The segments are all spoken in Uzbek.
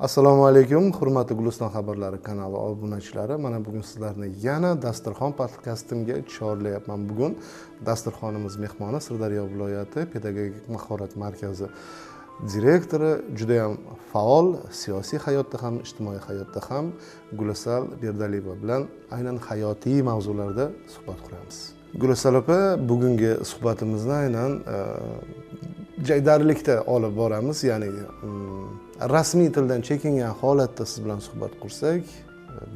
Assalomu alaykum, hurmatli Guliston xabarlari kanali obunachilari. Mana bugun sizlarni yana Dasturxon podkastimga chorlayapman. Bugun dasturxonimiz mehmoni Sirdaryo viloyati pedagogik mahorat markazi direktori, juda ham faol siyosiy hayotda ham, ijtimoiy hayotda ham Gulisal Berdaliyeva bilan aynan hayotiy mavzularda suhbat quramiz. Gulisal opa, bugungi suhbatimizni aynan jaydarlikda olib boramiz, ya'ni rasmiy tildan chekingan holatda siz bilan suhbat qursak,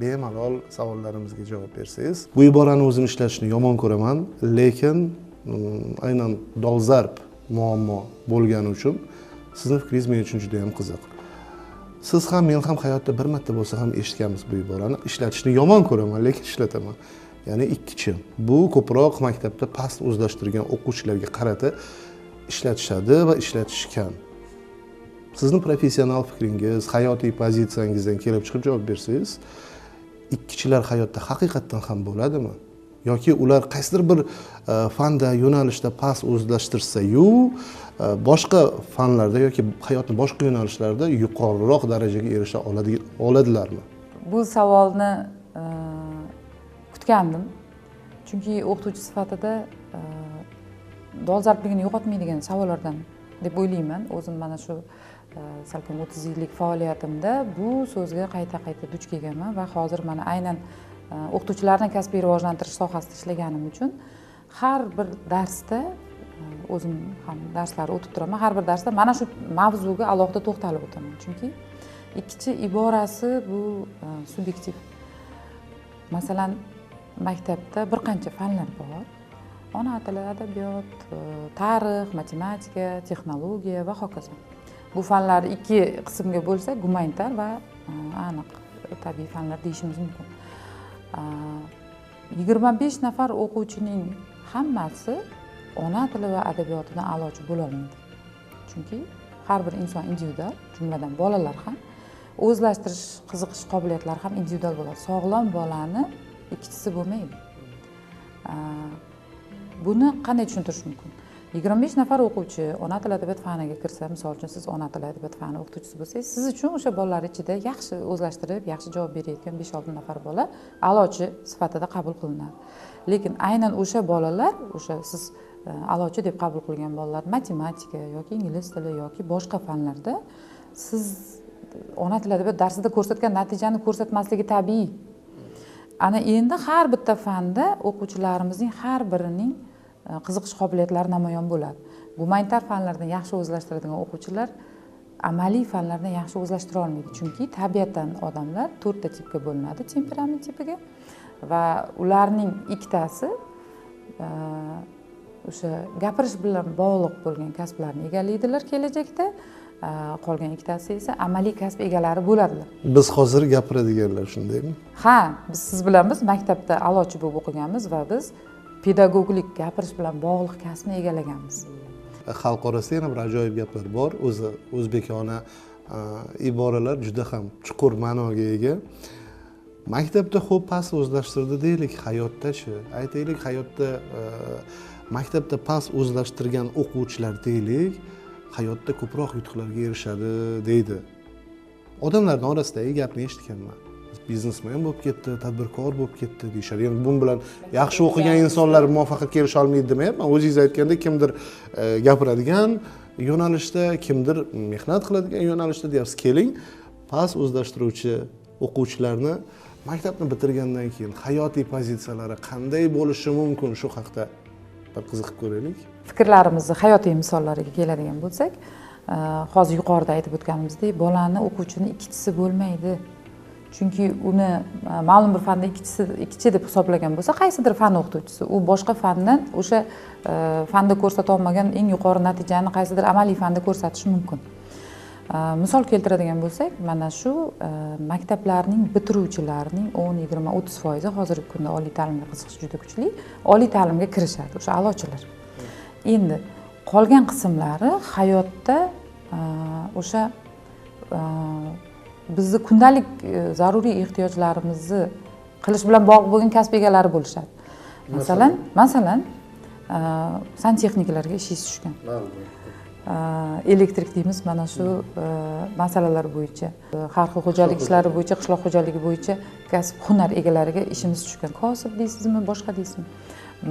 bemalol savollarimizga javob bersangiz. Bu iborani o'zim ishlatishni yomon ko'raman, lekin aynan dolzarb muammo bo'lgani uchun sizning fikringiz men uchun juda ham qiziq. Siz ham, men ham hayotda bir marta bo'lsa ham eshitganmiz bu iborani. Ishlatishni yomon ko'raman, lekin ishlataman. Ya'ni ikkichi. Bu ko'proq maktabda past o'zlashtirgan o'quvchilarga qarata ishlatishadi va ishlatishgan. Sizning professional fikringiz, hayotiy pozitsiyangizdan kelib chiqib javob bersangiz, ikkichilar hayotda haqiqatdan ham bo'ladimi? Yoki ular qaysidir bir fanda, yo'nalishda past o'zlashtirsa-yu, boshqa fanlarda yoki hayotning boshqa yo'nalishlarida yuqoriroq darajaga erisha oladilarmi? Bu savolni kutgandim. Chunki o'qituvchi sifatida dolzarbligini yo'qotmaydigan savollardan deb o'ylayman. O'zim mana shu salkam 30 yillik faoliyatimda bu so'zga qayta duch kelganman va hozir mana aynan o'qituvchilarni kasbiy rivojlantirish sohasida ishlaganim uchun har bir darsda o'zim ham darslar o'tib turaman. Har bir darsda mana shu mavzuga alohida to'xtalib o'taman. Chunki ikkichi iborasi bu subyektiv. Masalan, maktabda bir qancha fanlar bor. Ona tili, adabiyot, tarix, matematika, texnologiya va hokazo. Bu fanlar ikki qismga bo'lsa, gumanitar va aniq tabiiy fanlar deyishimiz mumkin. 25 nafar o'quvchining hammasi ona tili va adabiyotidan a'lochi bo'la olmaydi. Chunki har bir inson individual, jumladan bolalar ham o'zlashtirish, qiziqish qobiliyatlari ham individual bo'ladi. Sog'lom bolani ikkisi bo'lmaydi. Buni qanday tushuntirish mumkin? 25 nafar o'quvchi ona tili adabiyot faniga kirsa, misol uchun siz ona tili adabiyot fani o'qituvchisi bo'lsangiz, siz uchun o'sha bolalar ichida yaxshi o'zlashtirib, yaxshi javob berayotgan 5-6 nafar bola a'lochi sifatida qabul qilinadi. Lekin aynan o'sha bolalar, o'sha siz a'lochi deb qabul qilgan bolalar matematika yoki ingliz tili yoki boshqa fanlarda siz ona tili adabiyot darsida ko'rsatgan natijani ko'rsatmasligi tabiiy. Ana endi har bitta fanda o'quvchilarimizning har birining qiziqish qobiliyatlari namoyon bo'ladi. Gumanitar fanlardan yaxshi o'zlashtiradigan o'quvchilar amaliy fanlardan yaxshi o'zlashtira olmaydi. Chunki tabiatan odamlar 4 ta tipga bo'linadi, temperament tipiga va ularning ikkitasi o'sha gapirish bilan bog'liq bo'lgan kasblarni egallaydilar kelajakda. Qolgan ikkitasi esa amaliy kasb egalari bo'ladilar. Biz hozir gapiradiganlar shundaymi? Ha, siz bilan biz maktabda a'lochi bo'lib o'qiganmiz va biz pedagoglik, gapirish bilan bog'liq kasbni egallaganmiz. Xalq orasida yana bir ajoyib gaplar bor. O'zi o'zbekona iboralar juda ham chuqur ma'noga ega. Maktabda xo'p past o'zlashtirdi deylik, hayotda-chi? Aytaylik, hayotda maktabda past o'zlashtirgan o'quvchilar deylik, hayotda ko'proq yutuqlarga erishadi deydi. Odamlarning orasidagi gapni eshitganman. Biznesmen bo'lib ketdi, tadbirkor bo'lib ketdi deyishadi. Ya'ni bu bilan yaxshi o'qigan insonlar muvaffaqiyatga erisha olmaydi demayapman. O'zingiz aytgandek, kimdir gapiradigan yo'nalishda, kimdir mehnat qiladigan yo'nalishda deyapsiz. Keling, past o'zlashtiruvchi o'quvchilarni maktabni bitirgandan keyin hayotiy pozitsiyalari qanday bo'lishi mumkin, shu haqida bir qiziqib ko'raylik. Fikrlarimizni hayotiy misollariga keladigan bo'lsak, hozir yuqorida aytib o'tganimizdek, bolani o'quvchini ikkichisi bo'lmaydi. Chunki uni ma'lum bir fanda ikkichi deb hisoblagan bo'lsa, qaysidir fan o'qituvchisi u boshqa fandan o'sha fanda ko'rsata olmagan eng yuqori natijani qaysidir amaliy fanda ko'rsatishi mumkin. Misol keltiradigan bo'lsak, mana shu maktablarning bitiruvchilarining 10-20-30% hozirgi kunda oliy ta'limga qiziqish juda kuchli, oliy ta'limga kirishadi o'sha a'lochilar. Endi qolgan qismlari hayotda o'sha bizni kundalik zaruriy ehtiyojlarimizni qilish bilan bog'liq bo'lgan kasb egalari bo'lishadi. Masalan, santexniklarga ishingiz tushgan. elektrik deymiz, mana shu masalalar bo'yicha, har xil xo'jalik ishlari bo'yicha, qishloq xo'jaligi bo'yicha kasb hunar egalariga ishimiz tushgan. Kosib deysizmi, boshqa deysizmi?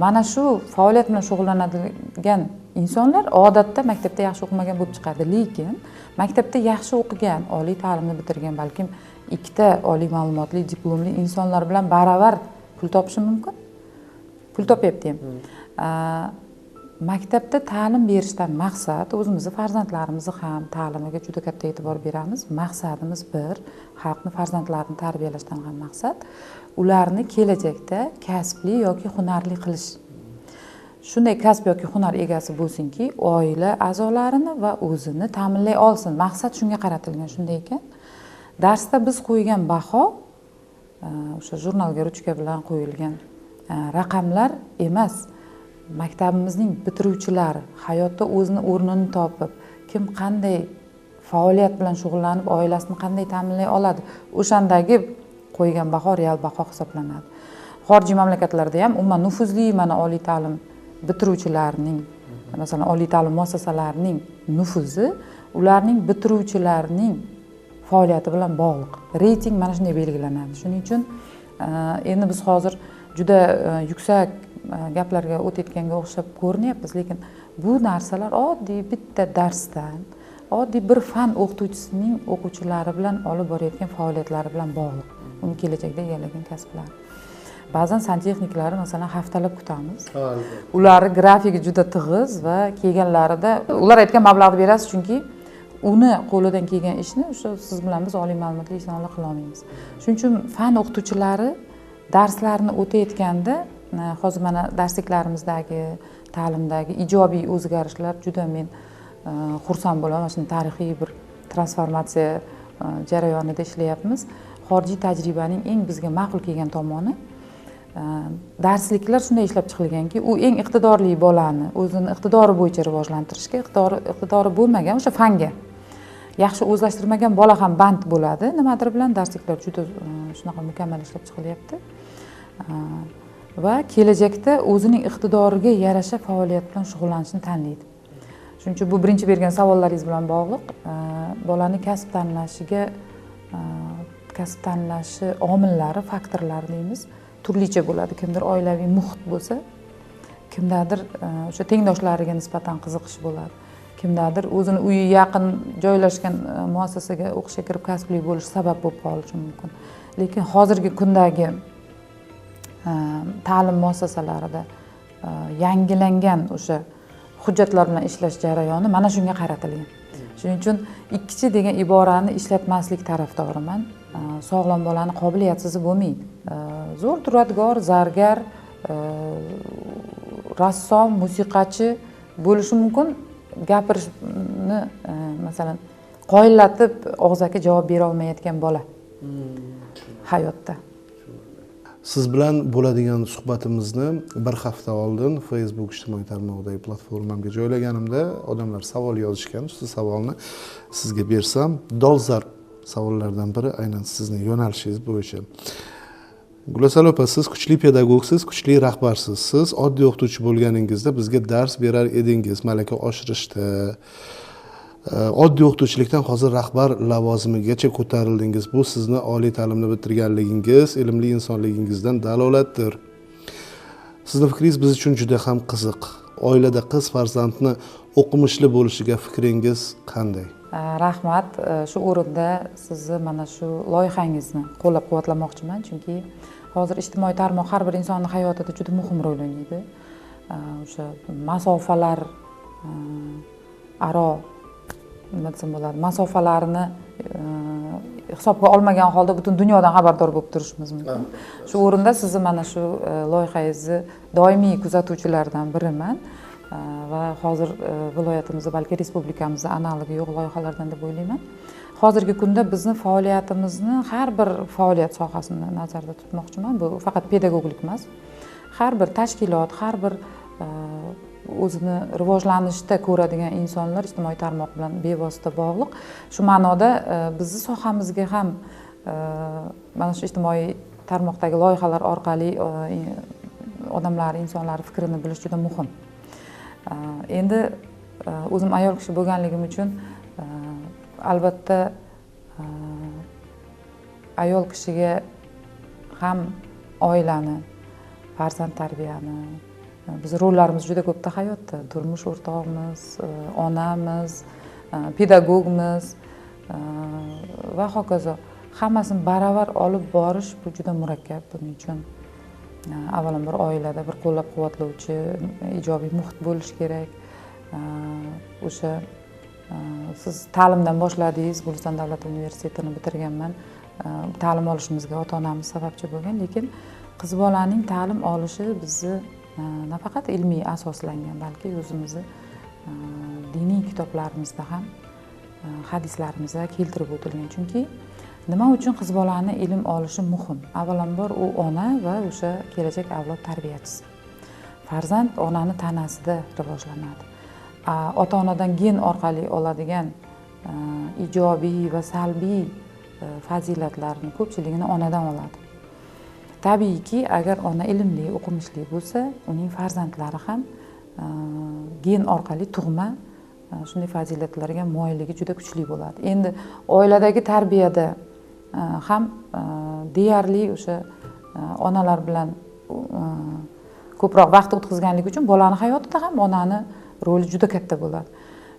Mana shu faoliyat bilan shug'ullanadigan insonlar odatda maktabda yaxshi o'qimagan bo'lib chiqadi, lekin maktabda yaxshi o'qigan, oliy ta'limni bitirgan, balkim ikkita oliy ma'lumotli, diplomli insonlar bilan baravar pul topishi mumkin. Pul topyapti ham. Maktabda ta'lim berishdan maqsad, o'zimizni farzandlarimizni ham ta'limiga juda katta e'tibor beramiz. Maqsadimiz bir, xalqni farzandlarini tarbiyalashdan ham maqsad ularni kelajakda kasbli yoki hunarli qilish. Shunday kasb yoki hunar egasi bo'lsinki, oila a'zolarini va o'zini ta'minlay olsin. Maqsad shunga qaratilgan. Shunday ekan, darsda biz qo'ygan baho o'sha jurnalga ruchka bilan qo'yilgan raqamlar emas. Maktabimizning bitiruvchilari hayotda o'zini o'rnini topib, kim qanday faoliyat bilan shug'ullanib, oilasini qanday ta'minlay oladi, o'shandagi qo'ygan baho real baho hisoblanadi. Xorijiy mamlakatlarda ham umuman nufuzli mana oliy ta'lim bitiruvchilarining, masalan, oliy ta'lim muassasalarining nufuzi ularning bitiruvchilarining faoliyati bilan bog'liq. Reyting mana shunday belgilanadi. Shuning uchun endi biz hozir juda yuksak gaplarga o'tayotganga o'xshab ko'rinyapmiz, lekin bu narsalar oddiy bitta darsdan, oddiy bir fan o'qituvchisining o'quvchilari bilan olib borayotgan faoliyatlari bilan bog'liq. Uni kelajakda egallagan kasblari. Ba'zan santexniklari masalan haftalab kutamiz. Ularning grafiki juda tig'iz va kelganlarida ular aytgan mablag'ni berasiz, chunki uni qo'lidan kelgan ishni o'sha siz bilan biz oliy ma'lumotli insonlar qila olmaymiz. Shuning uchun fan o'qituvchilari darslarni o'tayotganda hozir mana darsliklarimizdagi, ta'limdagi ijobiy o'zgarishlar juda men xursand bo'laman. Shunday tarixiy bir transformatsiya jarayonida ishlayapmiz. Xorijiy tajribaning eng bizga ma'qul kelgan tomoni darsliklar shunday ishlab chiqilganki, u eng iqtidorli bolani o'zini iqtidori bo'yicha rivojlantirishga, iqtidori bo'lmagan o'sha fanga yaxshi o'zlashtirmagan bola ham band bo'ladi. Nimadir bilan darsliklar juda shunaqa mukammal ishlab chiqilyapti. Va kelajakda o'zining iqtidoriga yarasha faoliyat bilan shug'ullanishni tanlaydi. Shuning uchun bu birinchi bergan savollaringiz bilan bog'liq. Bolani kasb tanlashi omillari, faktorlari deymiz, turlicha bo'ladi. Kimdir oilaviy muhit bo'lsa, kimdadir o'sha tengdoshlariga nisbatan qiziqish bo'ladi. Kimdadir o'zini uyi yaqin joylashgan muassasaga o'qishga kirib kasbli bo'lish sabab bo'lib qolishi mumkin. Lekin hozirgi kundagi ta'lim muassasalarida yangilangan o'sha hujjatlar bilan ishlash jarayoni mana shunga qaratilgan. Shuning uchun ikkichi degan iborani ishlatmaslik tarafdoriman. Sog'lom bolani qobiliyatsiz bo'lmaydi. Zo'r duradgor, zargar, rassom, musiqachi bo'lishi mumkin. Gapirishni masalan qoyillatib og'zaki javob bera olmayotgan bola hayotda. Siz bilan bo'ladigan suhbatimizni bir hafta oldin Facebook ijtimoiy tarmog'idagi platformamga joylaganimda odamlar savol yozishgan. Shu savolni sizga bersam, dolzarb savollardan biri aynan sizning yo'nalishingiz bo'yicha. Gulasal opa, siz kuchli pedagogsiz, kuchli rahbarsiz. Siz oddiy o'qituvchi bo'lganingizda bizga dars berar edingiz, malaka oshirishda. Oddiy o'qituvchilikdan hozir rahbar lavozimigacha ko'tarildingiz. Bu sizni oliy ta'limni bitirganligingiz, ilmli insonligingizdan dalolatdir. Sizning fikringiz biz uchun juda ham qiziq. Oilada qiz farzandni o'qimishli bo'lishiga fikringiz qanday? Rahmat. Shu o'rinda sizni mana shu loyihangizni qo'llab-quvvatlamoqchiman, chunki hozir ijtimoiy tarmoq har bir insonning hayotida juda muhim rol o'ynaydi. O'sha masofalar aro nima desam bo'ladi, masofalarni hisobga olmagan holda butun dunyodan xabardor bo'lib turishimiz mumkin. Shu o'rinda sizni mana shu loyihangizni doimiy kuzatuvchilardan biriman va hozir viloyatimizda, balki respublikamizda analogi yo'q loyihalardan deb o'ylayman. Hozirgi kunda bizni faoliyatimizni har bir faoliyat sohasini nazarda tutmoqchiman. Bu faqat pedagoglik emas. Har bir tashkilot, har bir o'zini rivojlanishda ko'radigan insonlar ijtimoiy tarmoq bilan bevosita bog'liq. Shu ma'noda bizning sohamizga ham mana shu ijtimoiy tarmoqdagi loyihalar orqali odamlar, insonlar fikrini bilish juda muhim. Endi o'zim ayol kishi bo'lganligim uchun albatta ayol kishiga ham oilani, farzand tarbiyani, biz rollarimiz juda ko'pda hayotda. Turmush o'rtog'imiz, onamiz, pedagogimiz va hokazo. Hammasini baravar olib borish bu juda murakkab. Buning uchun avvalambor oilada bir qo'llab-quvvatlovchi ijobiy muhit bo'lishi kerak. O'sha siz ta'limdan boshladingiz, Guliston davlat universitetini bitirganman. Ta'lim olishimizga ota-onamiz sababchi bo'lgan, lekin qiz bolaning ta'lim olishi bizni nafaqat ilmiy asoslangan, balki o'zimizni diniy kitoblarimizda ham hadislarimizda keltirib o'tilgan. Chunki nima uchun qiz bolani ilm olishi muhim? Avvalambor u ona va o'sha kelajak avlod tarbiyachisi. Farzand onani tanasida rivojlanadi. Ota-onadan gen orqali oladigan ijobiy va salbiy fazilatlarning ko'pchiligini onadan oladi. Tabiiyki, agar ona ilmli, o'qimishli bo'lsa, uning farzandlari ham gen orqali tug'ma shunday fazilatlarga moyilligi juda kuchli bo'ladi. Endi oiladagi tarbiyada ham deyarli o'sha onalar bilan ko'proq vaqt o'tkazganligi uchun bolani hayotida ham onani roli juda katta bo'ladi.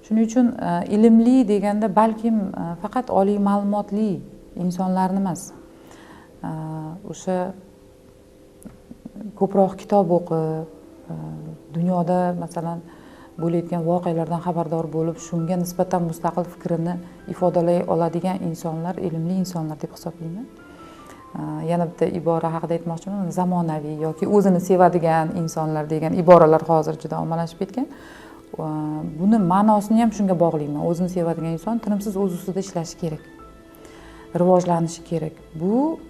Shuning uchun ilmli deganda balkim faqat oliy ma'lumotli insonlarni emas, o'sha ko'proq kitob o'qib, dunyoda masalan bo'layotgan voqealardan xabardor bo'lib, shunga nisbatan mustaqil fikrini ifodalay oladigan insonlar ilmli insonlar deb hisoblayman. Yana bitta ibora haqida aytmoqchiman, zamonaviy yoki o'zini sevadigan insonlar degan iboralar hozir juda ommalashib ketgan. Buni ma'nosini ham shunga bog'layman. O'zini sevadigan inson tinimsiz o'z ustida ishlashi kerak, rivojlanishi kerak. Bu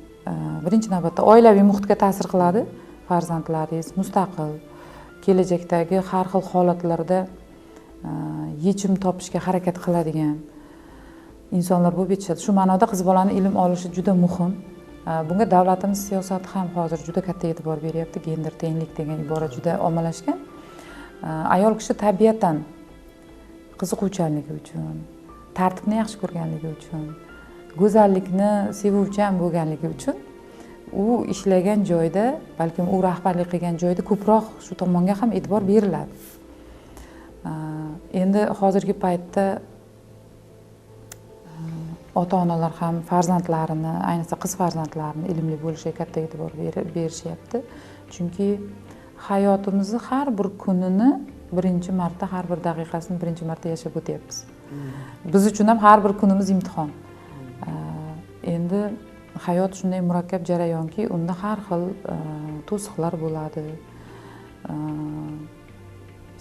birinchi navbatda oilaviy muhitga ta'sir qiladi. Farzandlaringiz mustaqil, kelajakdagi har xil holatlarda yechim topishga harakat qiladigan insonlar bo'lib yetishadi. Shu ma'noda qiz bolani ilm olishi juda muhim. Bunga davlatimiz siyosati ham hozir juda katta e'tibor beryapti. Gender tenglik degan ibora juda ommalashgan. Ayol kishi tabiatan qiziquvchanligi uchun, tartibni yaxshi ko'rganligi uchun, go'zallikni sevuvchan bo'lganligi uchun u ishlagan joyda, balkim u rahbarlik qilgan joyda ko'proq shu tomonga ham e'tibor beriladi. Endi hozirgi paytda ota-onalar ham farzandlarini, ayniqsa qiz farzandlarini ilmli bo'lishiga katta e'tibor berishyapti. Chunki hayotimizni har bir kunini birinchi marta, har bir daqiqasini birinchi marta yashab o'tyapmiz. Biz uchun ham har bir kunimiz imtihon. Endi hayot shunday murakkab jarayonki, unda har xil to'siqlar bo'ladi,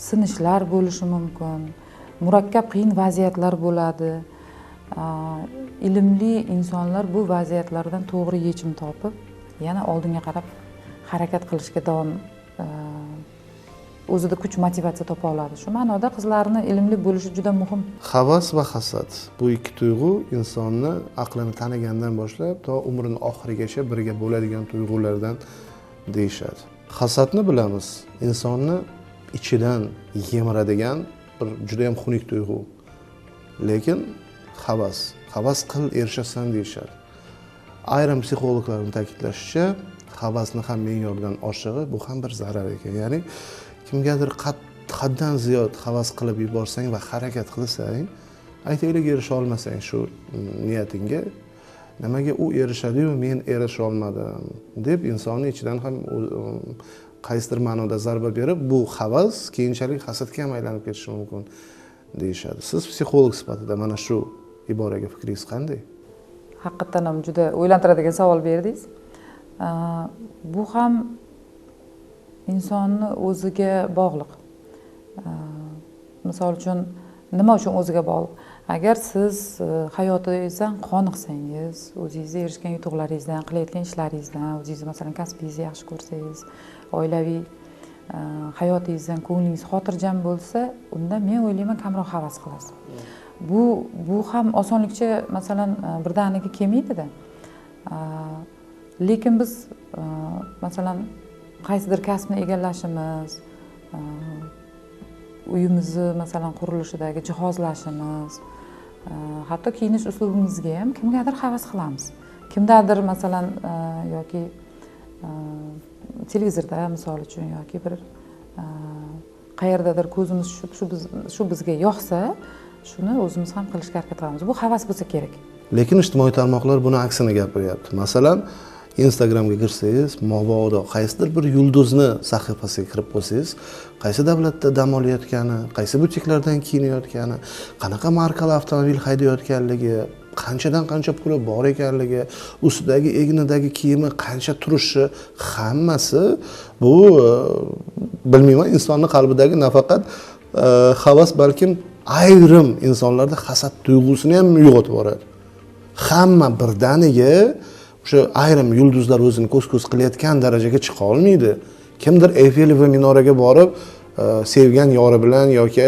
sinishlar bo'lishi mumkin, murakkab qiyin vaziyatlar bo'ladi. Ilmli insonlar bu vaziyatlardan to'g'ri yechim topib, yana oldinga qarab harakat qilishga davom o'zida kuch motivatsiya topa oladi. Shu ma'noda qizlarni ilmli bo'lishi juda muhim. Havas va hasad bu ikki tuyg'u insonni aqlini tanigandan boshlab to umrining oxirigacha birga bo'ladigan tuyg'ulardan deyishadi. Hasadni bilamiz, insonni ichidan yemiradigan bir juda ham xunuk tuyg'u. Lekin havas qil erishasan deyishadi. Ayrim psixologlarning ta'kidlashicha, havasni ham me'yordan oshig'i bu ham bir zarar ekan. Ya'ni kimgadir haddan ziyod havas qilib yuborsang va harakat qilsang, aytaylik erisha olmasang shu niyatingga, nimaga u erishadi-yu men erisha olmadim deb insonning ichidan ham qaysidir ma'noda zarba berib, bu havas keyinchalik hasadga ham aylanib ketishi mumkin deyishadi. Siz psixolog sifatida mana shu iboraga fikringiz qanday? Haqiqatan ham juda o'ylantiradigan savol berdingiz. Bu ham insonni o'ziga bog'liq. Misol uchun, nima uchun o'ziga bog'liq? Agar siz hayotingizdan qoniqsangiz, o'zingizga erishgan yutuqlaringizdan, qilayotgan ishlaringizdan, o'zingizni masalan kasbingizni yaxshi ko'rsangiz, oilaviy hayotingizdan ko'nglingiz xotirjam bo'lsa, unda men o'ylayman kamroq havas qilasiz. Bu ham osonlikcha masalan birdaniga kelmaydi-da. Lekin biz masalan qaysidir kasbni egallashimiz, uyimizni masalan qurilishidagi jihozlashimiz, hatto kiyinish uslubimizga ham kimgadir havas qilamiz. Kimdadir masalan yoki televizorda misol uchun yoki bir qayerdadir ko'zimiz shu bizga yoqsa, shuni o'zimiz ham qilishga harakat qilamiz. Bu havas bo'lsa kerak. Lekin ijtimoiy tarmoqlar buni aksini gapiryapti. Masalan, Instagramga kirsangiz, mabodo qaysidir bir yulduzni sahifasiga kirib qo'ysangiz, qaysi davlatda dam olayotgani, qaysi butiklardan kiyinayotgani, qanaqa markali avtomobil haydayotganligi, qanchadan qancha puli bor ekanligi, ustidagi egnidagi kiyimi qancha turishi, hammasi bu bilmayman, insonning qalbidagi nafaqat havas, balkim ayrim insonlarda hasad tuyg'usini ham uyg'otib yuboradi. Hamma birdaniga o'sha ayrim yulduzlar o'zini ko'z-ko'z qilayotgan darajaga chiqa olmaydi. Kimdir Eyfelova minoraga borib, sevgan yori bilan yoki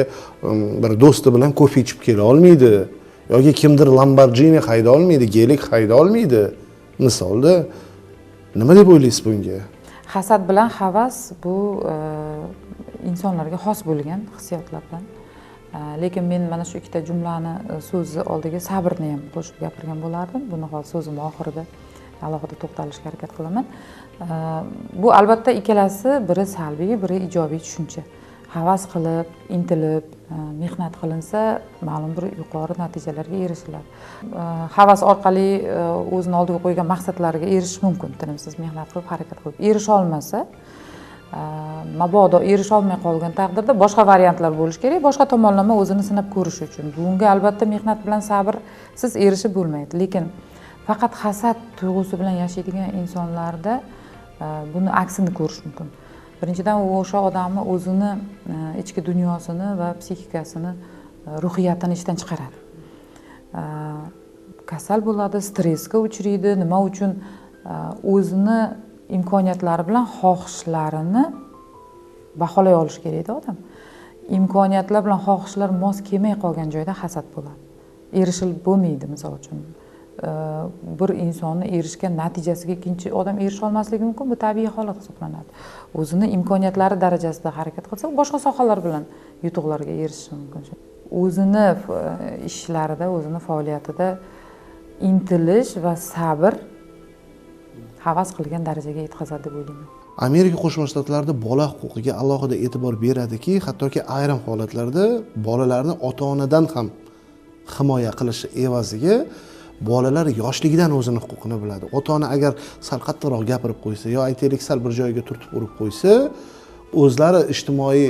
bir do'sti bilan kofe ichib kela olmaydi. Yoki kimdir Lamborghini hayda olmaydi, Gelik hayda olmaydi. Misolda nima deb o'ylaysiz bunga? Hasad bilan havas bu insonlarga xos bo'lgan hissiyotlardan. Lekin men mana shu ikkita jumlani so'zni oldiga sabrni ham qo'shib gapirgan bo'lardim. Buni hozir so'zim oxirida alohida to'xtalishga harakat qilaman. Bu albatta ikkalasi biri salbiy, biri ijobiy tushuncha. Havas qilib, intilib, mehnat qilinsa, ma'lum bir yuqori natijalarga erishiladi. Havas orqali o'zini oldiga qo'ygan maqsadlariga erishish mumkin. Tinimsiz mehnat qilib, harakat qilib, erisha olmasa, mabodo erisha olmay qolgan taqdirda boshqa variantlar bo'lishi kerak, boshqa tomonlama o'zini sinab ko'rish uchun. Bunga albatta mehnat bilan sabrsiz erishib bo'lmaydi. Lekin faqat hasad tuyg'usi bilan yashaydigan insonlarda buni aksini ko'rish mumkin. Birinchidan o'sha odamni o'zini ichki dunyosini va psixikasini, ruhiyatini ishdan chiqaradi. Kasal bo'ladi, stressga uchraydi. Nima uchun? O'zini imkoniyatlari bilan xohishlarini baholay olish kerak odam. Imkoniyatlar bilan xohishlar mos kelmay qolgan joyda hasad bo'ladi. Erishilib bo'lmaydi, misol uchun. Bir insonni erishgan natijasiga ikkinchi odam erisha olmasligi mumkin, bu tabiiy holat hisoblanadi. O'zini imkoniyatlari darajasida harakat qilsa, boshqa sohalar bilan yutuqlarga erishishi mumkin. O'zini ishlarida, o'zini faoliyatida intilish va sabr havas qilgan darajaga yetkazadi deb o'ylayman. Amerika Qo'shma Shtatlarida bola huquqiga alohida e'tibor beradiki, hattoki ayrim holatlarda bolalarni ota-onadan ham himoya qilishi evaziga bolalar yoshligidan o'zini huquqini biladi. Ota-ona agar sal qattiqroq gapirib qo'ysa, yo aytaylik sal bir joyga turtib urib qo'ysa, o'zlari ijtimoiy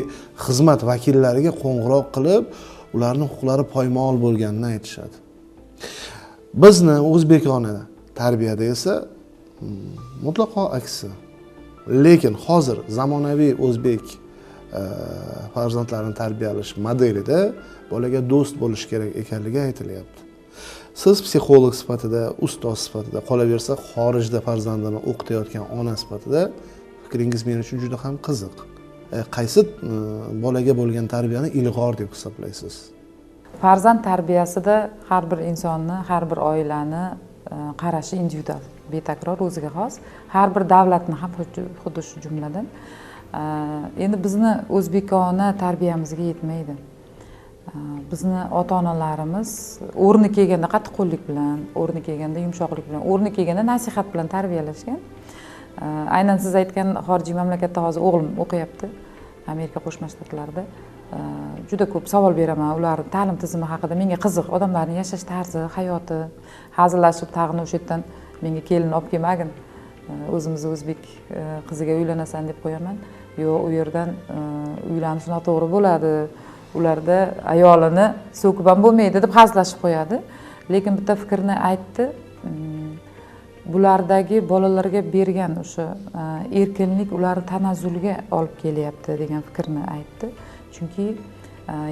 xizmat vakillariga qo'ng'iroq qilib, ularning huquqlari poymol bo'lganini aytishadi. Bizni o'zbekona tarbiyada esa mutlaqo aksi. Lekin hozir zamonaviy o'zbek farzandlarini tarbiyalash modelida bolaga do'st bo'lish kerak ekanligi aytilyapti. Siz psixolog sifatida, ustoz sifatida, qolaversa xorijda farzandini o'qitayotgan ona sifatida fikringiz men uchun juda ham qiziq. Qaysi bolaga bo'lgan tarbiyani ilg'or deb hisoblaysiz? Farzand tarbiyasida har bir insonni, har bir oilani qarashi individual, betakror, o'ziga xos. Har bir davlatni ham xuddi shu jumladan. Endi bizni o'zbekona tarbiyamizga yetmaydi. Bizni ota-onalarimiz o'rni kelganda qattiqqo'llik bilan, o'rni kelganda yumshoqlik bilan, o'rni kelganda nasihat bilan tarbiyalashgan. Aynan siz aytgan xorijiy mamlakatda hozir o'g'lim o'qiyapti, Amerika Qo'shma Shtatlarida. Juda ko'p savol beraman ular ta'lim tizimi haqida. Menga qiziq, odamlarning yashash tarzi, hayoti, hazillashib tag'in o'sha yerdan menga kelin olib kelmagin. O'zimiz o'zbek qiziga uylanasan deb qo'yaman. Yo'q, u yerdan uylanish noto'g'ri bo'ladi. Ularda ayolini so'kib ham bo'lmaydi deb hazillashib qo'yadi. Lekin bitta fikrni aytdi. Bulardagi bolalarga bergan o'sha erkinlik ularni tanazzulga olib kelyapti degan fikrni aytdi. Chunki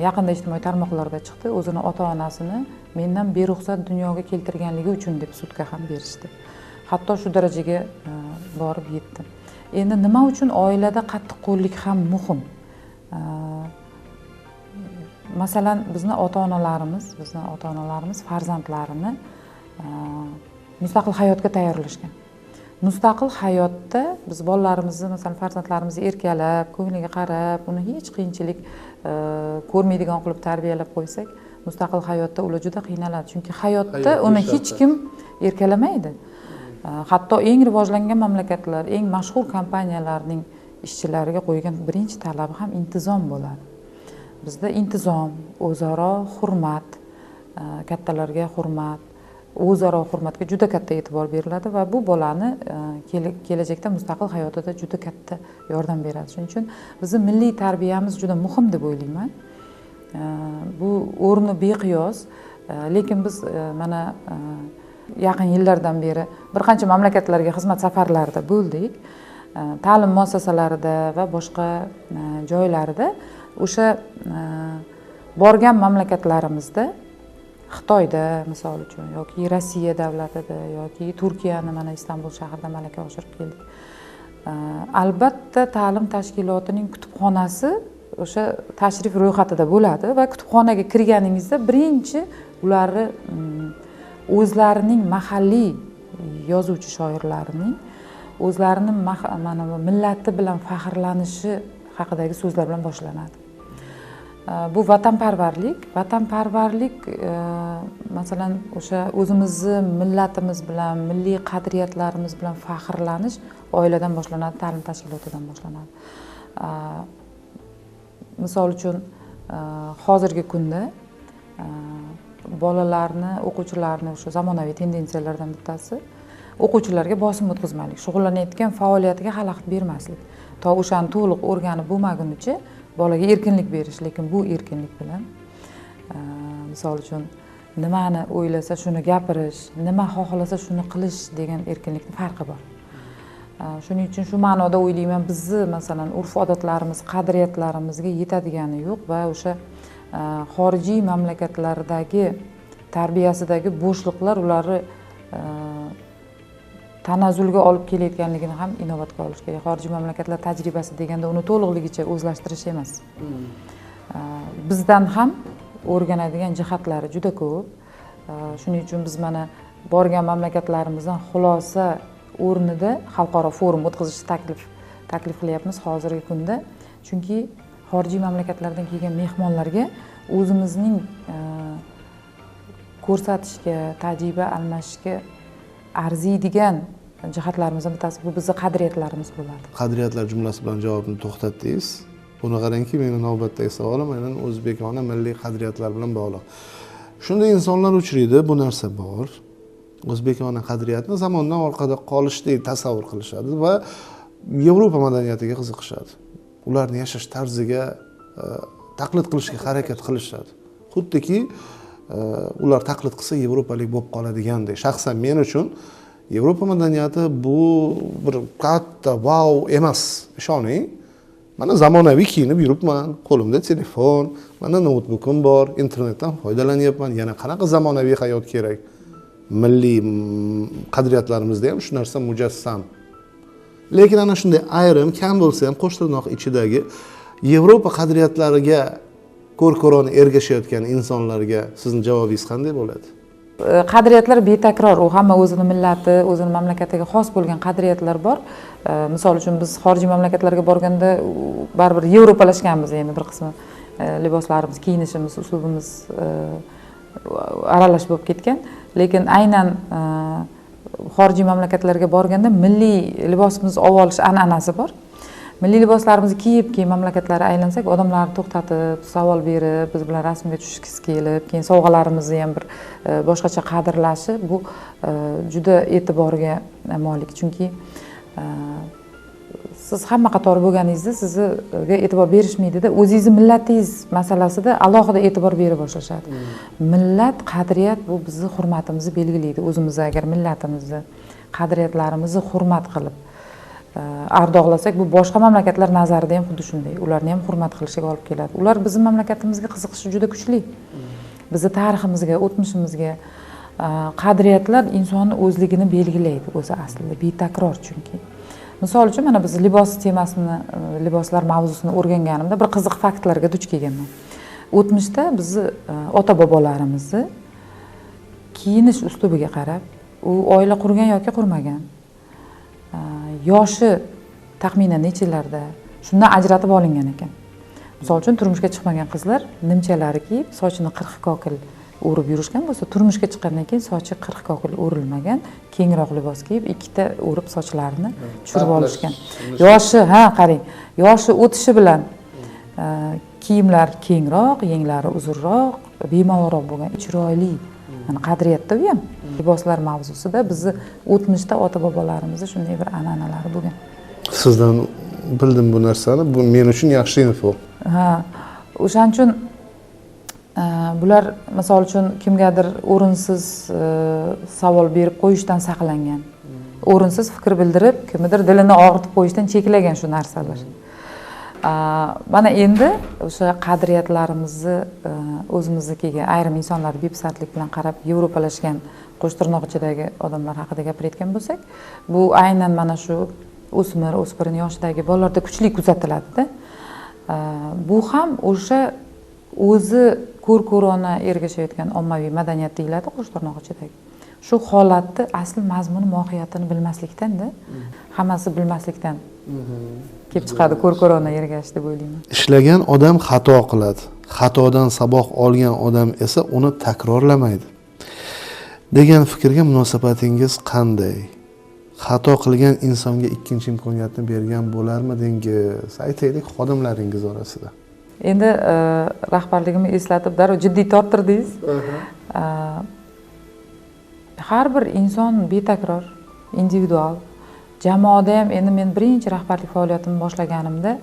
yaqinda ijtimoiy tarmoqlarda chiqdi, o'zini ota-onasini mendan beruxsat dunyoga keltirganligi uchun deb sudga ham berishdi. Hatto shu darajaga borib yetdi. Endi nima uchun oilada qattiqqo'llik ham muhim? Masalan, bizni ota-onalarimiz farzandlarini mustaqil hayotga tayyorlashgan. mustaqil hayotda biz bolalarimizni, masalan, farzandlarimizni erkalab, ko'ngliga qarab, uni hech qiyinchilik ko'rmaydigan qilib tarbiyalab qo'ysak, mustaqil hayotda ular juda qiynaladi. Chunki hayotda uni hech kim erkalamaydi. Hatto eng rivojlangan mamlakatlar, eng mashhur kompaniyalarning ishchilariga qo'ygan birinchi talabi ham intizom bo'ladi. Bizda intizom, o'zaro hurmat, kattalarga hurmat, o'zaro hurmatga juda katta e'tibor beriladi va bu bolani kelajakda mustaqil hayotida juda katta yordam beradi. Shuning uchun bizning milliy tarbiyamiz juda muhim deb o'ylayman. Bu o'rni beqiyos, lekin biz mana yaqin yillardan beri bir qancha mamlakatlarga xizmat safarlarida bo'ldik. Ta'lim muassasalarida va boshqa joylarda o'sha borgan mamlakatlarimizda, Xitoyda misol uchun yoki Rossiya davlatida yoki Turkiyani mana Istanbul shahrida malaka oshirib keldik. Albatta ta'lim tashkilotining kutubxonasi o'sha tashrif ro'yxatida bo'ladi va kutubxonaga kirganingizda birinchi ularni o'zlarining mahalliy yozuvchi shoirlarining o'zlarining mana bu millati bilan faxrlanishi haqidagi so'zlar bilan boshlanadi. Bu vatanparvarlik, masalan, o'sha o'zimizni millatimiz bilan, milliy qadriyatlarimiz bilan faxrlanish oiladan boshlanadi, ta'lim tashkilotidan boshlanadi. Misol uchun, hozirgi kunda bolalarni, o'quvchilarni o'sha zamonaviy tendensiyalardan bittasi o'quvchilarga bosim o'tkazmaylik, shug'ullanayotgan faoliyatiga xalaqit bermaslik. To o'shani to'liq o'rganib bo'lmagunicha bolaga erkinlik berish, lekin bu erkinlik bilan misol uchun nimani o'ylasa shuni gapirish, nima xohlasa shuni qilish degan erkinlikning farqi bor. Shuning uchun shu ma'noda o'ylayman, bizni masalan urf-odatlarimiz, qadriyatlarimizga yetadigani yo'q va o'sha xorijiy mamlakatlardagi tarbiyasidagi bo'shliqlar ularni tanazzulga olib kelayotganligini ham inobatga olish kerak. Xorijiy mamlakatlar tajribasi deganda uni to'liqligicha o'zlashtirish emas. Bizdan ham o'rganadigan jihatlari juda ko'p. Shuning uchun biz mana borgan mamlakatlarimizdan xulosa o'rnida xalqaro forum o'tkazishni taklif qilyapmiz hozirgi kunda. Chunki xorijiy mamlakatlardan kelgan mehmonlarga o'zimizning ko'rsatishga, tajriba almashishga arziydigan jihatlarimizdan bittasi bu bizning qadriyatlarimiz bo'ladi. Qadriyatlar jumlasi bilan javobni to'xtatdingiz. Buni qarangki, meni navbatdagi savolim aynan o'zbekona milliy qadriyatlar bilan bog'liq. Shunday insonlar uchraydi, bu narsa bor. O'zbekona qadriyatni zamondan orqada qolishdek tasavvur qilishadi va Yevropa madaniyatiga qiziqishadi. Ularni yashash tarziga taqlid qilishga harakat qilishadi. Xuddiki ular taqlid qilsa yevropalik bo'lib qoladigandek. Shaxsan men uchun Yevropa madaniyati bu bir katta wow emas, ishoning. Mana zamonaviy kiyinib yuribman, qo'limda telefon, mana noutbukim bor, internetdan foydalanyapman. Yana qanaqa zamonaviy hayot kerak? Milliy qadriyatlarimizda ham shu narsa mujassam. Lekin ana shunday ayrim kam bo'lsa ham qo'shtirnoq ichidagi Yevropa qadriyatlariga ko'r-ko'rona ergashayotgan insonlarga sizning javobingiz qanday bo'ladi? Qadriyatlar betakror, u hamma o'zini millati, o'zini mamlakatiga xos bo'lgan qadriyatlar bor. Misol uchun biz xorijiy mamlakatlarga borganda baribir yevropalashganmiz, endi bir qismi liboslarimiz, kiyinishimiz, uslubimiz aralash bo'lib ketgan. Lekin aynan xorijiy mamlakatlarga borganda milliy libosimizni olib olish an'anasi bor. Milliy liboslarimizni kiyib, keyin mamlakatlarga aylansak, odamlarni to'xtatib, savol berib, biz bilan rasmga tushishgisi kelib, keyin sovg'alarimizni ham bir boshqacha qadrlashi, bu juda e'tiborga molik. Chunki siz hamma qatori bo'lganingizda sizga e'tibor berishmaydida, o'zingizni millatingiz masalasida alohida e'tibor bera boshlashadi. Millat, qadriyat bu bizning hurmatimizni belgilaydi. O'zimizni agar millatimizni, qadriyatlarimizni hurmat qilib ardoqlasak, bu boshqa mamlakatlar nazarida ham xuddi shunday. Ularni ham hurmat qilishga olib keladi. Ular bizning mamlakatimizga qiziqishi juda kuchli. Bizning tariximizga, o'tmishimizga qadriyatlar insonning o'zligini belgilaydi o'zi aslida, betakror chunki. Misol uchun mana biz libos temasini, liboslar mavzusini o'rganganimda bir qiziq faktlarga duch kelganman. O'tmishda bizni ota-bobolarimizni kiyinish uslubiga qarab, u oila qurgan yoki qurmagan, yoshi taxminan nechalarda shundan ajratib olingan ekan. Misol uchun turmushga chiqmagan qizlar nimchalari kiyib, sochini 40 kokil o'rib yurishgan bo'lsa, turmushga chiqqandan keyin sochi 40 kokil o'rilmagan, kengroq libos kiyib, ikkita o'rib sochlarini tushirib olishgan. Yoshi, qarang, yoshi o'tishi bilan kiyimlar kengroq, yenglari uzunroq, bemalolroq bo'lgan, chiroyli, qadriyatda u ham. Liboslar mavzusida bizni o'tmishda ota-bobolarimizni shunday bir an'analari bo'lgan. Sizdan bildim bu narsani. Bu men uchun yaxshi info. O'shaning uchun bular misol uchun kimgadir o'rinsiz savol berib qo'yishdan saqlangan. O'rinsiz fikr bildirib, kimnidir dilini og'ritib qo'yishdan cheklagan shu narsalar. Mana endi o'sha qadriyatlarimizni o'zimiznikiga ayrim insonlar bepisandlik bilan qarab yevropalashgan qo'shtirnoq ichidagi odamlar haqida gapirayotgan bo'lsak, bu aynan mana shu o'smir, o'spirin yoshidagi bolalarda kuchli kuzatiladi-da. Bu ham o'sha o'zi ko'r-ko'rona ergashayotgan ommaviy madaniyat deyiladi qo'shtirnoq ichidagi. Shu holatni asl mazmuni, mohiyatini bilmaslikdan-da, hammasi bilmaslikdan kelib chiqadi ko'r-ko'rona ergash deb o'ylayman. Ishlagan odam xato qiladi. Xatodan saboq olgan odam esa uni takrorlamaydi. Degan fikrga munosabatingiz qanday? Xato qilgan insonga ikkinchi imkoniyatni bergan bo'larmidingiz? Aytaylik, xodimlaringiz orasida. Endi rahbarligimni eslatib, darrov jiddiy torttirdingiz. Har bir inson betakror, individual. Jamoada ham endi men birinchi rahbarlik faoliyatimni boshlaganimda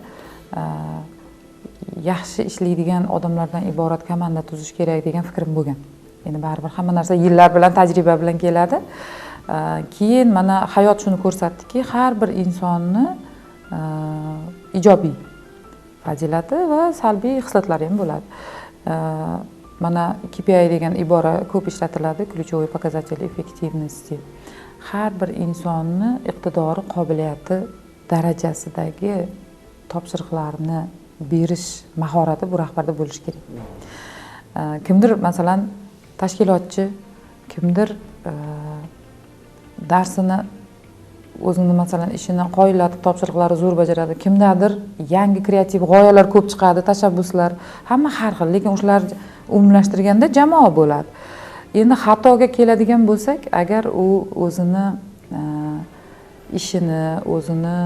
yaxshi ishlaydigan odamlardan iborat komanda tuzish kerak degan fikrim bo'lgan. Endi baribir hamma narsa yillar bilan, tajriba bilan keladi. Keyin mana hayot shuni ko'rsatdiki, har bir insonni ijobiy fazilati va salbiy xislatlari ham bo'ladi. Mana KPI degan ibora ko'p ishlatiladi, ключевой показатель effektivности. Har bir insonni iqtidori, qobiliyati darajasidagi topshiriqlarni berish mahorati bu rahbarda bo'lishi kerak. Kimdir masalan tashkilotchi, kimdir darsini o'zini masalan ishini qoyillatib topshiriqlari zo'r bajaradi, kimdadir yangi kreativ g'oyalar ko'p chiqadi, tashabbuslar, hamma har xil, lekin o'shalar umumlashtirganda jamoa bo'ladi. Endi xatoga keladigan bo'lsak, agar u o'zini ishini, o'zini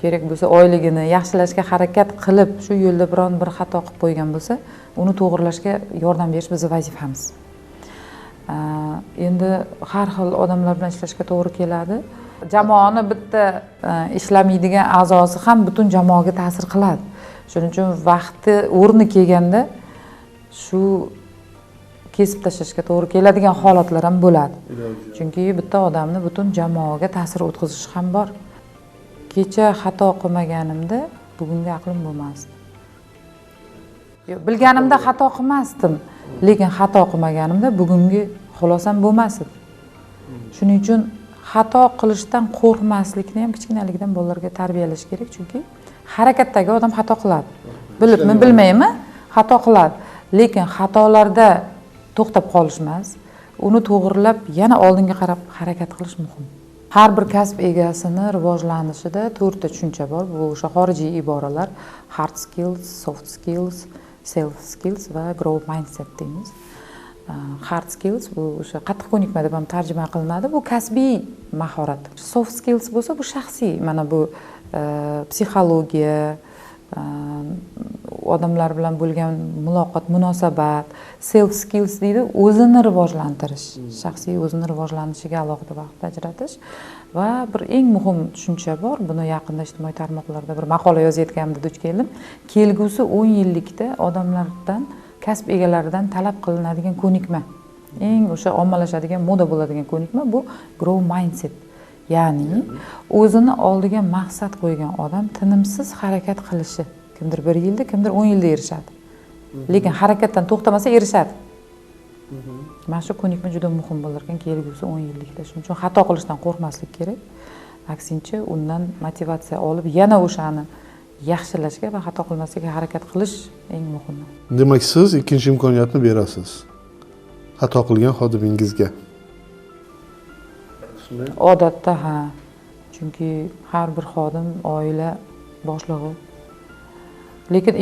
kerak bo'lsa oyligini yaxshilashga harakat qilib, shu yo'lda biron bir xato qilib qo'ygan bo'lsa, uni to'g'rilashga yordam berish bizning vazifamiz. Endi har xil odamlar bilan ishlashga to'g'ri keladi. Jamoani bitta ishlamaydigan a'zosi ham butun jamoaga ta'sir qiladi. Shuning uchun vaqti, o'rni kelganda shu kesib tashlashga to'g'ri keladigan holatlar ham bo'ladi. Chunki bitta odamni butun jamoaga ta'sir o'tkazishi ham bor. Kecha xato qilmaganimda bugungi aqlim bo'lmasdi. Bilganimda xato qilmasdim, lekin xato qilmaganimda bugungi xulosam bo'lmasdi. Shuning uchun xato qilishdan qo'rqmaslikni ham kichkinalikdan bolalarga tarbiyalash kerak, chunki harakatdagi odam xato qiladi. Bilibmi, bilmaymi, xato qiladi. Lekin xatolarda to'xtab qolish emas, uni to'g'rilab yana oldinga qarab harakat qilish muhim. Har bir kasb egasini rivojlanishida 4 ta tushuncha bor. Bu o'sha xorijiy iboralar: hard skills, soft skills, self skills va growth mindset deymiz. Hard skills bu o'sha qattiq ko'nikma deb ham tarjima qilinadi. Bu kasbiy mahorat. Soft skills bo'lsa bu shaxsiy, mana bu psixologiya, odamlar bilan bo'lgan muloqot, munosabat. Self skills deydi, o'zini rivojlantirish, shaxsiy o'zini rivojlanishiga alohida vaqt ajratish va bir eng muhim tushuncha bor. Buni yaqinda ijtimoiy tarmoqlarda bir maqola yozayotganimda duch keldim. Kelgusi 10 yillikda odamlardan, kasb egalaridan talab qilinadigan ko'nikma, eng o'sha ommalashadigan, moda bo'ladigan ko'nikma bu grow mindset. Ya'ni o'zini oldiga maqsad qo'ygan odam tinimsiz harakat qilishi. Kimdir 1 yilda, kimdir 10 yilda erishadi. Lekin harakatdan to'xtamasa erishadi. Mana shu ko'nikma juda muhim bo'lar ekan kelgusi 10 yillikda. Shuning uchun xato qilishdan qo'rqmaslik kerak. Aksincha, undan motivatsiya olib, yana o'shani yaxshilashga va xato qilmaslikka harakat qilish eng muhimi. Demak, siz ikkinchi imkoniyatni berasiz xato qilgan xodimingizga. Odatda chunki har bir xodim oila boshlig'i. Lekin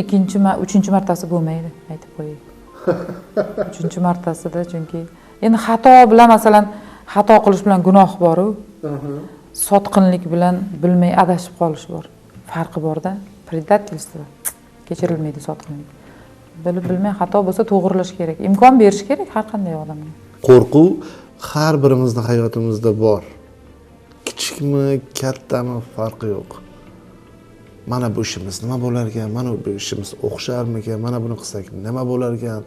uchinchi martasi bo'lmaydi, aytib qo'yay. Uchinchi martasida chunki endi xato bilan masalan xato qilish bilan gunoh bor-ku. Sotqinlik bilan bilmay adashib qolish bor. Farqi bor-da. Предательство kechirilmaydi sotqinlik. Bilib bilmay xato bo'lsa to'g'rilash kerak. Imkon berish kerak har qanday odamga. Qo'rquv har birimizning hayotimizda bor. Kichikmi, kattami farqi yo'q. Mana bu ishimiz nima bo'lar ekan, mana bu ishimiz o'xsharmikan, mana buni qilsak nima bo'lar ekan?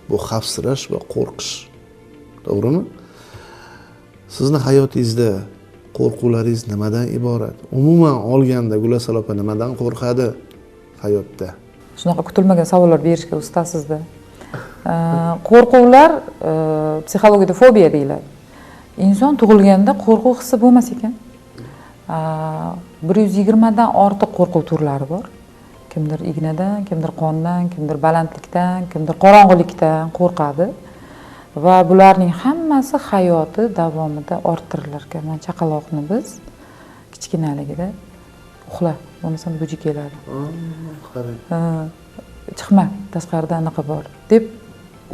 Bu xavfsirash va qo'rqish. To'g'rimi? Sizning hayotingizda qo'rquvlaringiz nimadan iborat? Umuman olganda Gulsal opa nimadan qo'rqadi hayotda? Shunaqa kutilmagan savollar berishga ustasizda. Qo'rquvlar psixologiyada fobiya deyiladi. Inson tug'ilganda qo'rquv hissi bo'lmas ekan. 120 dan ortiq qo'rquv turlari bor. Kimdir ignadan, kimdir qondan, kimdir balandlikdan, kimdir qorong'ulikdan qo'rqadi. Va bularning hammasi hayoti davomida orttirilar ekan. Mana chaqaloqni biz kichkinaligida uxla, bo'lmasam buji keladi. Chiqma, tashqarida anaqa bor deb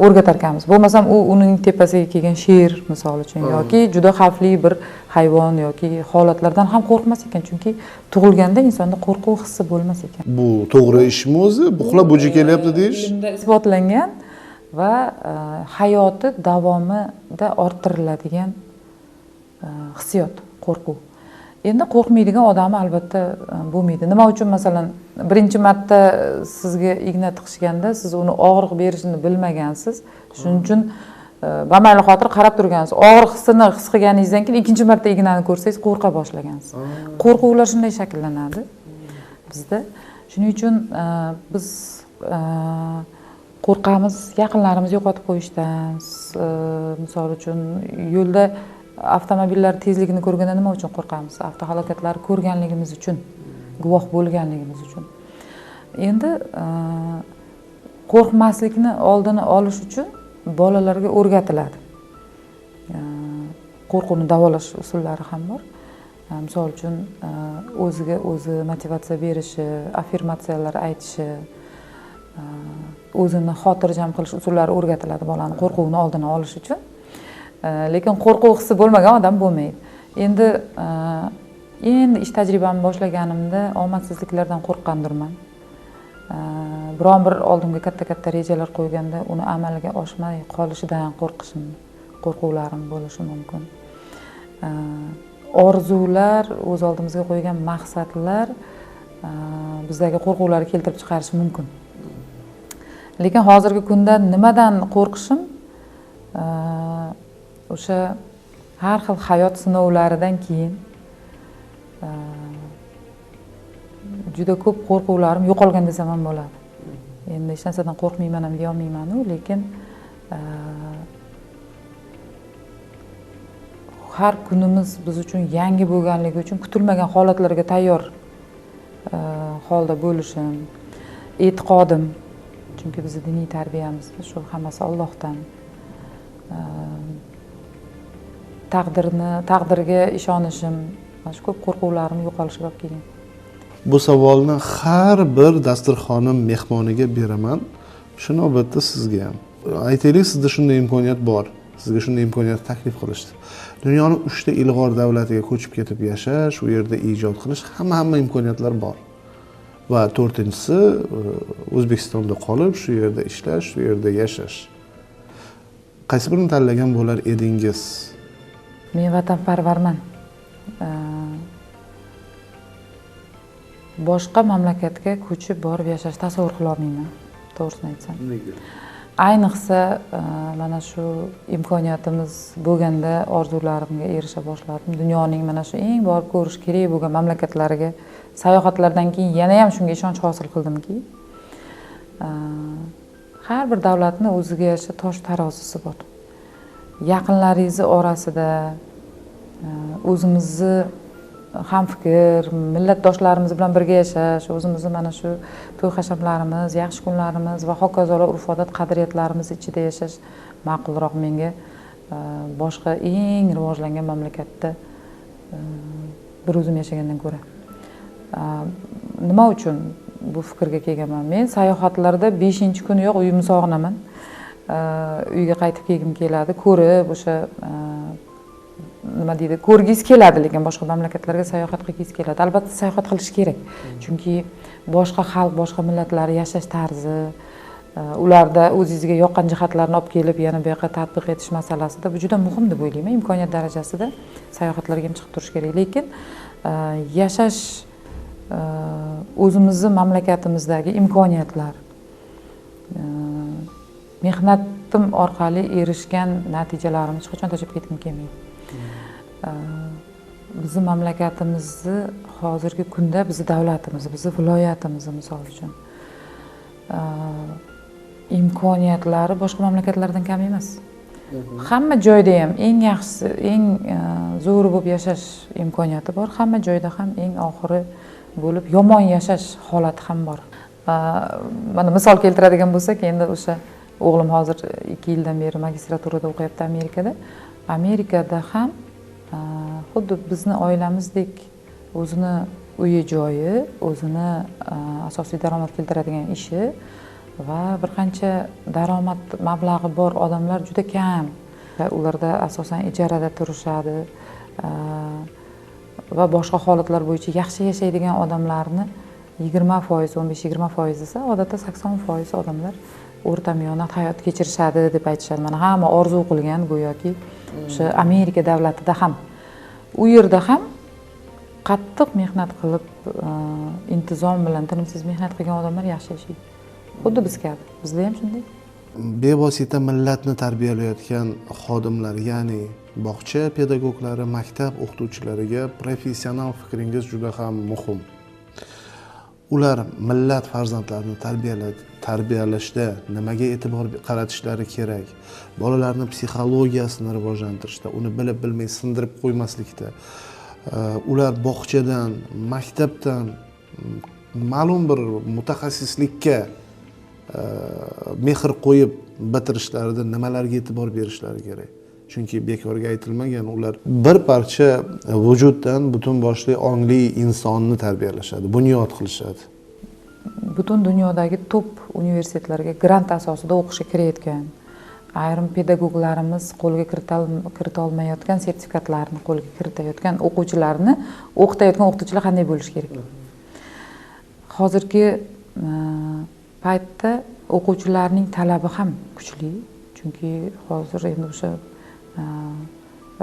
o'rgatar ekanmiz. Bo'lmasam uning tepasiga kelgan sher misol uchun yoki juda xavfli bir hayvon yoki holatlardan ham qo'rqmas ekan, chunki tug'ilganda insonda qo'rquv hissi bo'lmas ekan. Bu to'g'ri ishmi o'zi? Uxlab buji kelyapti deyish? Ilmda isbotlangan va hayoti davomida orttiriladigan hissiyot, qo'rquv. Endi qo'rqmaydigan odam albatta bo'lmaydi. Nima uchun masalan birinchi marta sizga igna tiqishganda siz uni og'riq berishini bilmagansiz. Shuning uchun bamayli xotir qarab turgansiz. Og'riq hissini his qilganingizdan keyin ikkinchi marta ignani ko'rsangiz qo'rqa boshlagansiz. Qo'rquvlar shunday shakllanadi bizda. Shuning uchun biz qo'rqamiz yaqinlarimizni yo'qotib qo'yishdan. Misol uchun yo'lda avtomobillar tezligini ko'rganda nima uchun qo'rqamiz? Avtohalokatlarni ko'rganligimiz uchun, guvoh bo'lganligimiz uchun. Endi qo'rqmaslikni oldini olish uchun bolalarga o'rgatiladi. Qo'rquvni davolash usullari ham bor. Misol uchun o'ziga o'zi motivatsiya berishi, affirmatsiyalar aytishi, o'zini xotirjam qilish usullari o'rgatiladi bolani qo'rquvni oldini olish uchun. Lekin qo'rquv hissi bo'lmagan odam bo'lmaydi. Endi ish tajribamni boshlaganimda omadsizliklardan qo'rqqandirman. Biron bir oldimga katta rejalar qo'yganda uni amalga oshmay qolishidan qo'rquvlarim bo'lishi mumkin. Orzular, o'z oldimizga qo'ygan maqsadlar bizdagi qo'rquvlarni keltirib chiqarishi mumkin. Lekin hozirgi kunda nimadan qo'rqishim o'sha har xil hayot sinovlaridan keyin juda ko'p qo'rquvlarim yo'qolgan desam ham bo'ladi. Endi hech narsadan qo'rqmayman ham deya olmayman-u, lekin har kunimiz biz uchun yangi bo'lganligi uchun kutilmagan holatlarga tayyor holda bo'lishim, e'tiqodim, chunki bizning diniy tarbiyamizda shu hammasi Allohdan. Taqdirga ishonishim, mana shu ko'p qo'rquvlarim yo'qolishiga olib kelgan. Bu savolni har bir dasturxonim mehmoniga beraman. Shu navbatda sizga ham. Aytaylik, sizda shunday imkoniyat bor. Sizga shunday imkoniyat taklif qilishdi. Dunyoning 3 ta ilg'or davlatiga ko'chib ketib yashash, u yerda ijod qilish, hamma imkoniyatlar bor. Va 4-inchisi O'zbekistonda qolib, shu yerda ishlash, shu yerda yashash. Qaysi birini tanlagan bo'lar edingiz? Men vatanparvarman. Boshqa mamlakatga ko'chib borib yashash tasavvur qila olmayman, to'g'risini aytsam. Nega? Ayniqsa mana shu imkoniyatimiz bo'lganda orzularimga erisha boshladim. Dunyoning mana shu eng borib ko'rish kerak bo'lgan mamlakatlariga sayohatlardan keyin yana ham shunga ishonch hosil qildimki, har bir davlatning o'ziga yarasha tosh tarozisi bor. Yaqinlaringiz orasida o'zimizni hamfikr, millatdoshlarimiz bilan birga yashash, o'zimizni mana shu to'y hashamlarimiz, yaxshi kunlarimiz va hokazolar urf-odat qadriyatlarimiz ichida yashash ma'qulroq menga boshqa eng rivojlangan mamlakatda bir o'zim yashagandan ko'ra. Nima uchun bu fikrga kelganman? Men sayohatlarda 5-kuniyoq uyimni sog'inaman. Uyga qaytib kelgim keladi, ko'rib o'sha nima deydi, ko'rgingiz keladi, lekin boshqa mamlakatlarga sayohat qilgingiz keladi. Albatta sayohat qilish kerak. Chunki boshqa xalq, boshqa millatlar yashash tarzi, ularda o'zingizga yoqqan jihatlarni olib kelib yana bu yoqqa tatbiq etish masalasida bu juda muhim deb o'ylayman. Imkoniyat darajasida sayohatlarga ham chiqib turish kerak. Lekin yashash o'zimizni mamlakatimizdagi imkoniyatlar, mehnatim orqali erishgan natijalarimni hech qachon tashlab ketgim kelmaydi. Bizni mamlakatimizni hozirgi kunda, bizni davlatimizni, bizni viloyatimizni misol uchun imkoniyatlari boshqa mamlakatlardan kam emas. Hamma joyda ham eng yaxshisi, eng zo'ri bo'lib yashash imkoniyati bor. Hamma joyda ham eng oxiri bo'lib yomon yashash holati ham bor. Mana misol keltiradigan bo'lsak, endi o'sha o'g'lim hozir 2 yildan beri magistraturada o'qiyapti Amerikada. Amerikada ham xuddi bizni oilamizdek o'zini uyi joyi, o'zini asosiy daromad keltiradigan ishi va bir qancha daromad mablag'i bor odamlar juda kam. Ularda asosan ijarada turishadi va boshqa holatlar bo'yicha yaxshi yashaydigan odamlarni 20%, 15-20% desa, odatda 80% odamlar o'rtamiyona hayot kechirishadi deb aytishadi. Mana hamma orzu qilgan go'yoki o'sha Amerika davlatida ham, u yerda ham qattiq mehnat qilib, intizom bilan tinimsiz mehnat qilgan odamlar yaxshi yashaydi. Xuddi biz kabi. Bizda ham shunday. Bevosita millatni tarbiyalayotgan xodimlar, ya'ni bog'cha pedagoglari, maktab o'qituvchilariga professional fikringiz juda ham muhim. Ular millat farzandlarini tarbiyalashda nimaga e'tibor qaratishlari kerak? Bolalarning psixologiyasini rivojlantirishda, uni bilib bilmay sindirib qo'ymaslikda, ular bog'chadan, maktabdan ma'lum bir mutaxassislikka mehr qo'yib bitirishlarida nimalarga e'tibor berishlari kerak? Chunki bekorga aytilmagan, ular bir parcha vujuddan butun boshli ongli insonni tarbiyalashadi, bunyod qilishadi. Butun dunyodagi top universitetlarga grant asosida o'qishga kirayotgan, ayrim pedagoglarimiz qo'lga kirita olmayotgan sertifikatlarni qo'lga kiritayotgan o'quvchilarni o'qitayotgan o'qituvchilar qanday bo'lishi kerak? Hozirgi paytda o'quvchilarning talabi ham kuchli, chunki hozir endi o'sha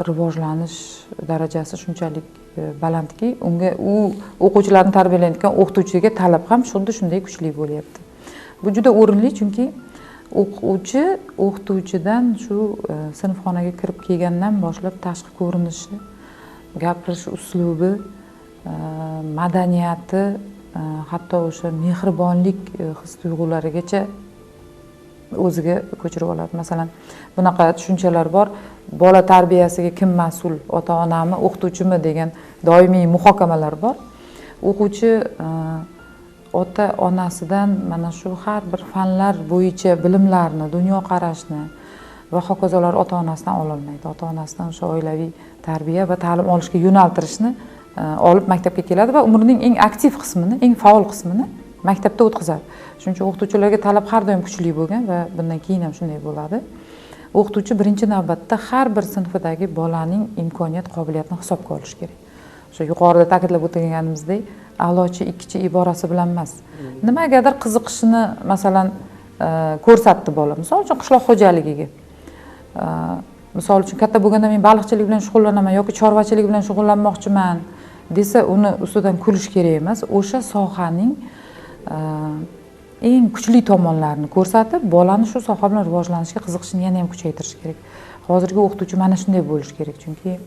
rivojlanish darajasi shunchalik balandki, u o'quvchilarni tarbiyalayotgan o'qituvchiga talab ham shunday kuchli bo'lyapti. Bu juda o'rinli, chunki o'quvchi o'qituvchidan shu sinfxonaga kirib kelgandan boshlab tashqi ko'rinishi, gapirish uslubi, madaniyati, hatto o'sha mehribonlik his-tuyg'ularigacha o'ziga ko'chirib oladi. Masalan, bunaqa tushunchalar bor. Bola tarbiyasiga kim mas'ul? Ota-onami, o'qituvchimi degan doimiy muhokamalar bor. O'quvchi ota-onasidan mana shu har bir fanlar bo'yicha bilimlarni, dunyoqarashni va hokazolar ota-onasidan ololmaydi. Ota-onasidan o'sha oilaviy tarbiya va ta'lim olishga yo'naltirishni olib maktabga keladi va umrining eng aktiv qismini, eng faol qismini maktabda o'tkazadi. Shuning uchun o'qituvchilarga talab har doim kuchli bo'lgan va bundan keyin ham shunday bo'ladi. O'qituvchi birinchi navbatda har bir sinfidagi bolaning imkoniyat, qobiliyatini hisobga olish kerak. O'sha yuqorida ta'kidlab o'tganimizdek, a'lochi, ikkichi iborasi bilan emas. Nimagadir qiziqishini masalan ko'rsatdi bola. Misol uchun qishloq xo'jaligiga. Misol uchun katta bo'lganda men baliqchilik bilan shug'ullanaman yoki chorvachilik bilan shug'ullanmoqchiman desa, uni ustidan kulish kerak emas. O'sha sohaning eng kuchli tomonlarini ko'rsatib, bolani shu soha bilan rivojlanishga qiziqishini yana ham kuchaytirish kerak. Hozirgi o'qituvchi mana shunday bo'lishi kerak, chunki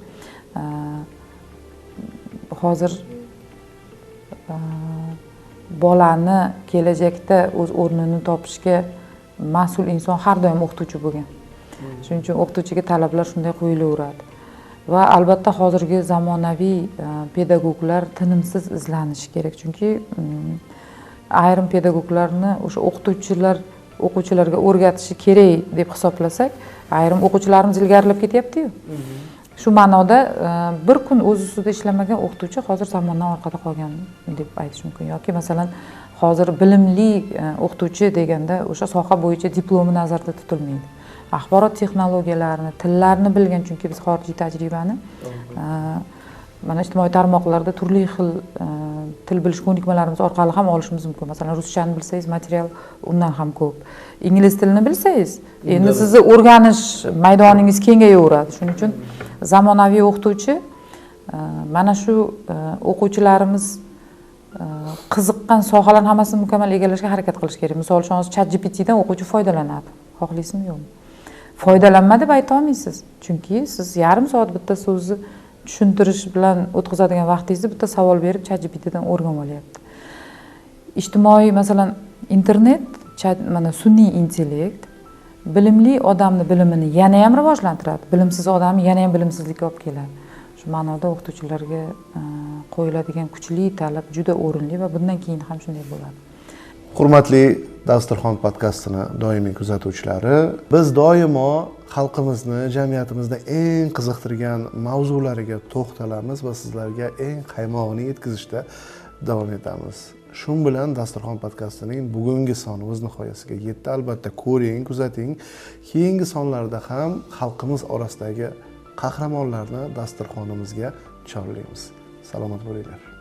hozir bolani kelajakda o'z o'rnini topishga mas'ul inson har doim o'qituvchi bo'lgan. Shuning uchun o'qituvchiga talablar shunday qo'yilaveradi. Va albatta hozirgi zamonaviy pedagoglar tinimsiz izlanishi kerak, chunki ayrim pedagoglarni o'sha o'quvchilarga o'rgatishi kerak deb hisoblasak, ayrim o'quvchilarimiz ilgarilab ketyapti-yu. shu ma'noda bir kun o'z ustida ishlamagan o'qituvchi hozir zamondan orqada qolgan deb aytish mumkin. Yoki masalan hozir bilimli o'qituvchi deganda o'sha soha bo'yicha diplomi nazarda tutilmaydi. Axborot texnologiyalarini, tillarni bilgan, chunki biz xorijiy tajribani mana ijtimoiy tarmoqlarda turli xil til bilish ko'nikmalarimiz orqali ham olishimiz mumkin. Masalan, ruschani bilsangiz, material undan ham ko'p. Ingliz tilini bilsangiz, endi sizni o'rganish maydoningiz kengayaveradi. Shuning uchun zamonaviy o'qituvchi mana shu o'quvchilarimiz qiziqqan sohalarning hammasini mukammal egallashga harakat qilish kerak. Misol uchun hozir ChatGPT dan o'quvchi foydalanadi. Xohlaysizmi, yo'qmi? Foydalanma deb ayta olmaysiz. Chunki siz yarim soat bitta so'zni tushuntirish bilan o'tkazadigan vaqtingizni bitta savol berib ChatGPT dan o'rganib olyapti. Ijtimoiy masalan internet, mana sun'iy intellekt bilimli odamni bilimini yana ham rivojlantiradi. Bilimsiz odamni yana ham bilimsizlikka olib keladi. Shu ma'noda o'qituvchilarga qo'yiladigan kuchli talab juda o'rinli va bundan keyin ham shunday bo'ladi. Hurmatli Dasturxon podkastini doimiy kuzatuvchilari, biz doimo xalqimizni, jamiyatimizda eng qiziqtirgan mavzulariga to'xtalamiz va sizlarga eng qaymog'ini yetkazishda davom etamiz. Shu bilan Dasturxon podkastining bugungi soni o'z nihoyasiga yetdi. Albatta ko'ring, kuzating. Keyingi sonlarda ham xalqimiz orasidagi qahramonlarni dasturxonimizga chorlaymiz. Salomat bo'linglar.